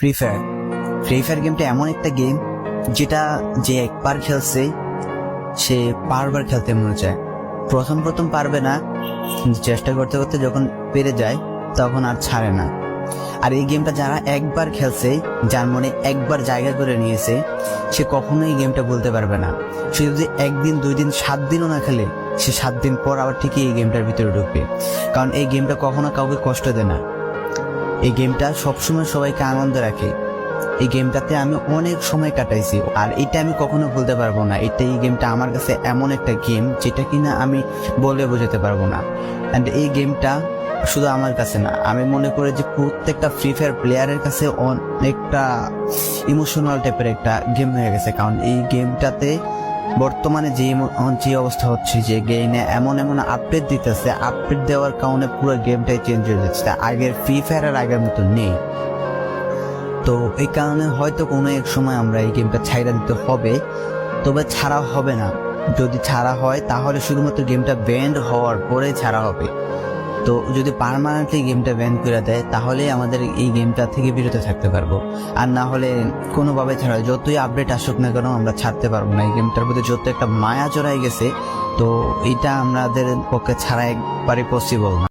Free fire গেমটা এমন একটা গেম যেটা যে একবার খেলছে সে বারবার খেলতে মনে চায়। প্রথম পারবে না, চেষ্টা করতে করতে যখন পেরে যায় তখন আর ছাড়ে না। আর এই গেমটা যারা একবার খেলছে, যার মনে একবার জায়গা করে নিয়েছে, সে কখনোই এই গেমটা বলতে পারবে না। সে যদি 1 দিন 2 দিন 7 দিনও না খেলে, সে 7 দিন পর আবার ঠিকই এই গেমটার ভিতরে ঢুকবে। কারণ এই গেমটা কখনো কাউকে কষ্ট দেয় না। এই গেমটা সবসময় সবাইকে আনন্দ রাখে। এই গেমটাতে আমি অনেক সময় কাটাইছি, আর এটা আমি কখনো ভুলতে পারবো না। এই গেমটা আমার কাছে এমন একটা গেম যেটা কিনা আমি বলে বোঝাতে পারবো না। অ্যান্ড এই গেমটা শুধু আমার কাছে না, আমি মনে করি যে প্রত্যেকটা ফ্রি ফায়ার প্লেয়ারের কাছে অনেকটা ইমোশনাল টাইপের একটা গেম হয়ে গেছে। কারণ এই গেমটাতে বর্তমানে যে অবস্থা হচ্ছে, যে গেমে এমন আপডেট দিতেছে, আপডেট দেওয়ার কারণে পুরো গেমটাই চেঞ্জ হয়ে যাচ্ছে। আগের ফ্রি ফায়ার আর আগের মতো নেই। তো এই কারণে হয়তো কোনো এক সময় আমরা এই গেমটা ছাইড়া দিতে হবে, তবে ছাড়া হবে না। যদি ছাড়া হয় তাহলে শুধুমাত্র গেমটা ব্যান্ড হওয়ার পরে ছাড়া হবে। তো যদি পার্মানেন্টলি গেমটা ব্যান করে দেয় তাহলে আমাদের এই গেমটা থেকে বিরত থাকতে পারবো। আর না হলে কোনোভাবে ছাড়া, যতই আপডেট আসুক না কেন আমরা ছাড়তে পারবো না। এই গেমটার প্রতি যত একটা মায়া জড়াই গেছে, তো এটা আমাদের পক্ষে ছাড়া একবারে পসিবল না।